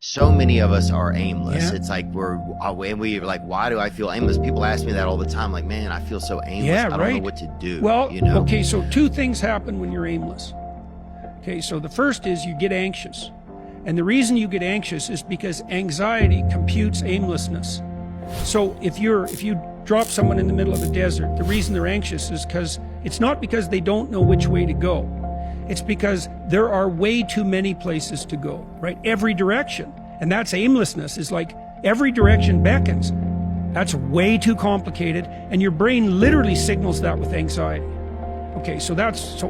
so many of us are aimless. Yeah. It's like we're like, why do I feel aimless? People ask me that all the time. Like, man, I feel so aimless. Yeah, I don't right. know what to do. Well, you know? okay, so two things happen when you're aimless. Okay, so the first is you get anxious. And the reason you get anxious is because anxiety computes aimlessness. So if you drop someone in the middle of a desert, the reason they're anxious is because it's not because they don't know which way to go. It's because there are way too many places to go, right? Every direction. And that's aimlessness, is like every direction beckons. That's way too complicated, and your brain literally signals that with anxiety. Okay, so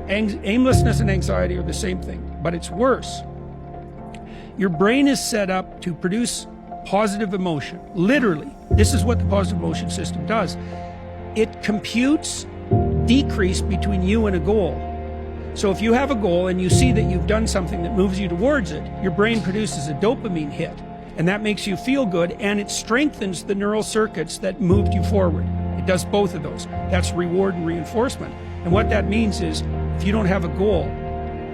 aimlessness and anxiety are the same thing, but it's worse. Your brain is set up to produce positive emotion. Literally, this is what the positive emotion system does. It computes decrease between you and a goal. So if you have a goal and you see that you've done something that moves you towards it, your brain produces a dopamine hit, and that makes you feel good, and it strengthens the neural circuits that moved you forward. It does both of those. That's reward and reinforcement. And what that means is, if you don't have a goal,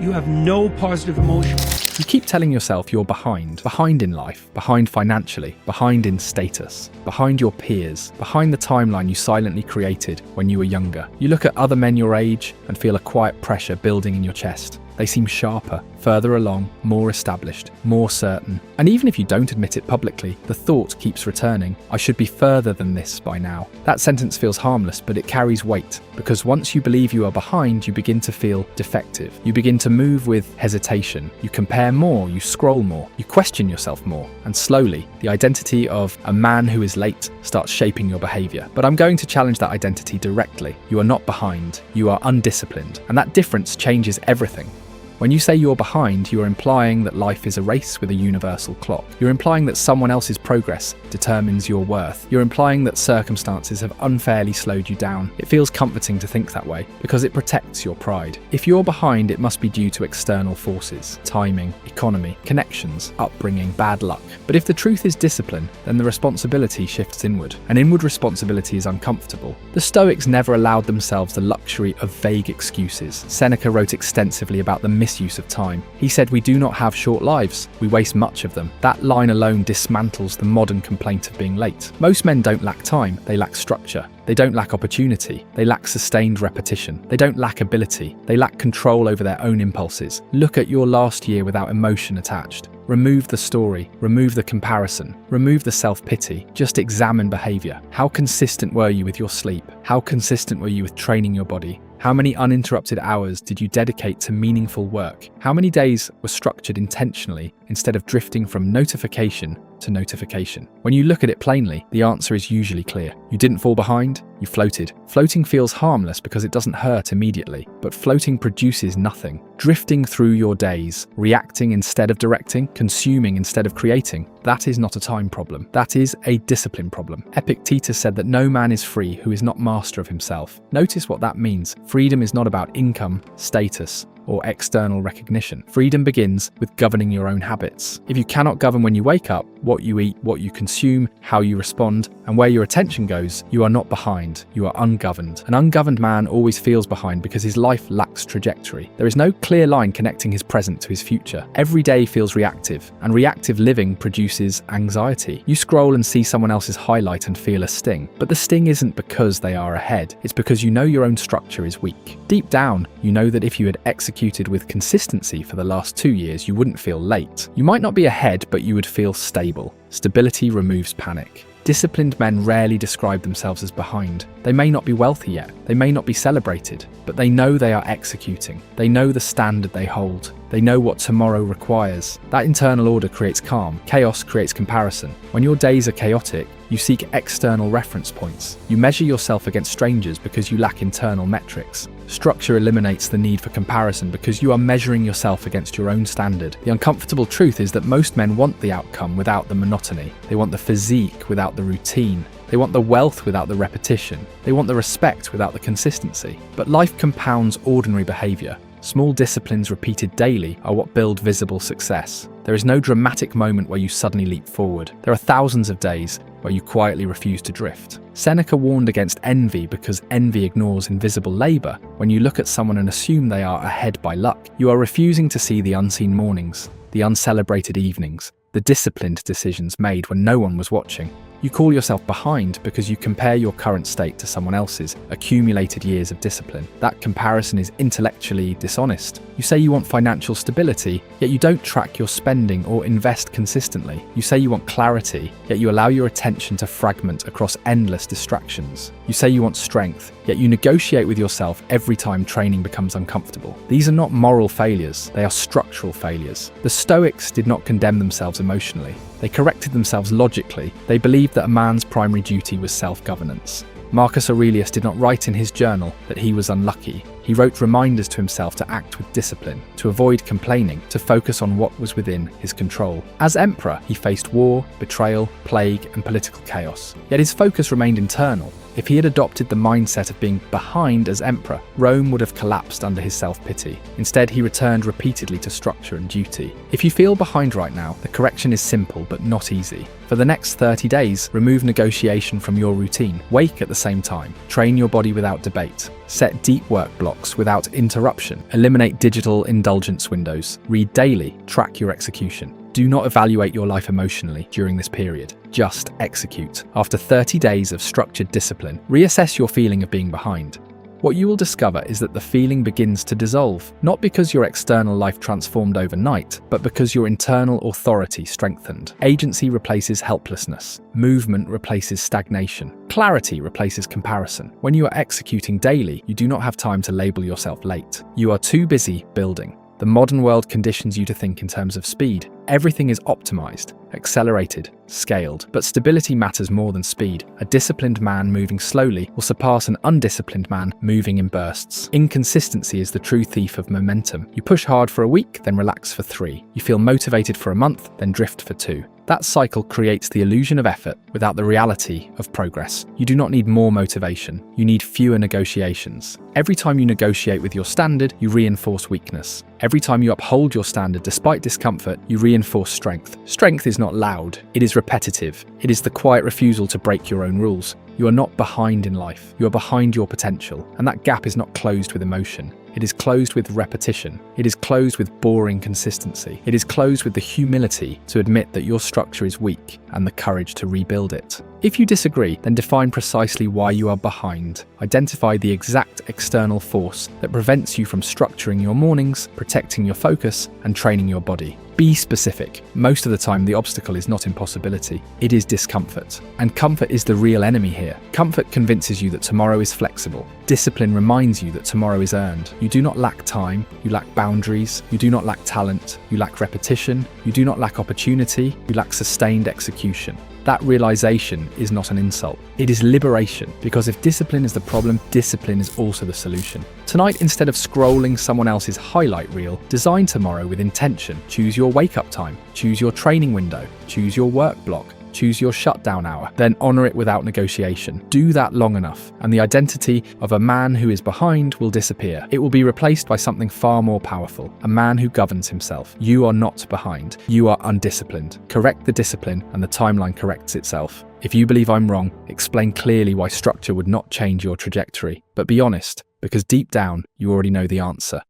you have no positive emotion. You keep telling yourself you're behind in life, behind financially, behind in status, behind your peers, behind the timeline you silently created when you were younger. You look at other men your age and feel a quiet pressure building in your chest. They seem sharper, further along, more established, more certain. And even if you don't admit it publicly, the thought keeps returning, I should be further than this by now. That sentence feels harmless, but it carries weight, because once you believe you are behind, you begin to feel defective. You begin to move with hesitation. You compare more, you scroll more, you question yourself more, and slowly, the identity of a man who is late starts shaping your behavior. But I'm going to challenge that identity directly. You are not behind, you are undisciplined, and that difference changes everything. When you say you're behind, you're implying that life is a race with a universal clock. You're implying that someone else's progress determines your worth. You're implying that circumstances have unfairly slowed you down. It feels comforting to think that way, because it protects your pride. If you're behind, it must be due to external forces, timing, economy, connections, upbringing, bad luck. But if the truth is discipline, then the responsibility shifts inward. And inward responsibility is uncomfortable. The Stoics never allowed themselves the luxury of vague excuses. Seneca wrote extensively about the misuse of time. He said, we do not have short lives, we waste much of them. That line alone dismantles the modern complaint of being late. Most men don't lack time, they lack structure. They don't lack opportunity, they lack sustained repetition. They don't lack ability, they lack control over their own impulses. Look at your last year without emotion attached. Remove the story, remove the comparison, remove the self-pity, just examine behavior. How consistent were you with your sleep? How consistent were you with training your body? How many uninterrupted hours did you dedicate to meaningful work? How many days were structured intentionally instead of drifting from notification to notification? When you look at it plainly, the answer is usually clear. You didn't fall behind, you floated. Floating feels harmless because it doesn't hurt immediately, but floating produces nothing. Drifting through your days, reacting instead of directing, consuming instead of creating, that is not a time problem. That is a discipline problem. Epictetus said that no man is free who is not master of himself. Notice what that means. Freedom is not about income, status, or external recognition. Freedom begins with governing your own habits. If you cannot govern when you wake up, what you eat, what you consume, how you respond, and where your attention goes, you are not behind, you are ungoverned. An ungoverned man always feels behind because his life lacks trajectory. There is no clear line connecting his present to his future. Every day feels reactive, and reactive living produces anxiety. You scroll and see someone else's highlight and feel a sting, but the sting isn't because they are ahead, it's because you know your own structure is weak. Deep down, you know that if you had executed with consistency for the last 2 years, you wouldn't feel late. You might not be ahead, but you would feel stable. Stability removes panic. Disciplined men rarely describe themselves as behind. They may not be wealthy yet, they may not be celebrated, but they know they are executing. They know the standard they hold. They know what tomorrow requires. That internal order creates calm. Chaos creates comparison. When your days are chaotic, you seek external reference points. You measure yourself against strangers because you lack internal metrics. Structure eliminates the need for comparison because you are measuring yourself against your own standard. The uncomfortable truth is that most men want the outcome without the monotony. They want the physique without the routine. They want the wealth without the repetition. They want the respect without the consistency. But life compounds ordinary behavior. Small disciplines repeated daily are what build visible success. There is no dramatic moment where you suddenly leap forward. There are thousands of days where you quietly refuse to drift. Seneca warned against envy because envy ignores invisible labor. When you look at someone and assume they are ahead by luck, you are refusing to see the unseen mornings, the uncelebrated evenings, the disciplined decisions made when no one was watching. You call yourself behind because you compare your current state to someone else's accumulated years of discipline. That comparison is intellectually dishonest. You say you want financial stability, yet you don't track your spending or invest consistently. You say you want clarity, yet you allow your attention to fragment across endless distractions. You say you want strength, yet you negotiate with yourself every time training becomes uncomfortable. These are not moral failures, they are structural failures. The Stoics did not condemn themselves emotionally. They corrected themselves logically. They believed that a man's primary duty was self-governance. Marcus Aurelius did not write in his journal that he was unlucky. He wrote reminders to himself to act with discipline, to avoid complaining, to focus on what was within his control. As emperor, he faced war, betrayal, plague, and political chaos. Yet his focus remained internal. If he had adopted the mindset of being behind as emperor, Rome would have collapsed under his self-pity. Instead, he returned repeatedly to structure and duty. If you feel behind right now, the correction is simple but not easy. For the next 30 days, remove negotiation from your routine. Wake at the same time. Train your body without debate. Set deep work blocks without interruption. Eliminate digital indulgence windows. Read daily. Track your execution. Do not evaluate your life emotionally during this period. Just execute. After 30 days of structured discipline, reassess your feeling of being behind. What you will discover is that the feeling begins to dissolve, not because your external life transformed overnight, but because your internal authority strengthened. Agency replaces helplessness. Movement replaces stagnation. Clarity replaces comparison. When you are executing daily, you do not have time to label yourself late. You are too busy building. The modern world conditions you to think in terms of speed. Everything is optimized, accelerated, scaled. But stability matters more than speed. A disciplined man moving slowly will surpass an undisciplined man moving in bursts. Inconsistency is the true thief of momentum. You push hard for a week, then relax for 3. You feel motivated for a month, then drift for 2. That cycle creates the illusion of effort without the reality of progress. You do not need more motivation. You need fewer negotiations. Every time you negotiate with your standard, you reinforce weakness. Every time you uphold your standard despite discomfort, you reinforce strength. Strength is not loud. It is repetitive. It is the quiet refusal to break your own rules. You are not behind in life. You are behind your potential. And that gap is not closed with emotion. It is closed with repetition. It is closed with boring consistency. It is closed with the humility to admit that your structure is weak and the courage to rebuild it. If you disagree, then define precisely why you are behind. Identify the exact external force that prevents you from structuring your mornings, protecting your focus, and training your body. Be specific. Most of the time, the obstacle is not impossibility. It is discomfort. And comfort is the real enemy here. Comfort convinces you that tomorrow is flexible. Discipline reminds you that tomorrow is earned. You do not lack time. You lack boundaries. You do not lack talent. You lack repetition. You do not lack opportunity. You lack sustained execution. That realization is not an insult. It is liberation, because if discipline is the problem, discipline is also the solution. Tonight, instead of scrolling someone else's highlight reel, design tomorrow with intention. Choose your wake-up time. Choose your training window. Choose your work block. Choose your shutdown hour, then honor it without negotiation. Do that long enough, and the identity of a man who is behind will disappear. It will be replaced by something far more powerful, a man who governs himself. You are not behind. You are undisciplined. Correct the discipline, and the timeline corrects itself. If you believe I'm wrong, explain clearly why structure would not change your trajectory. But be honest, because deep down, you already know the answer.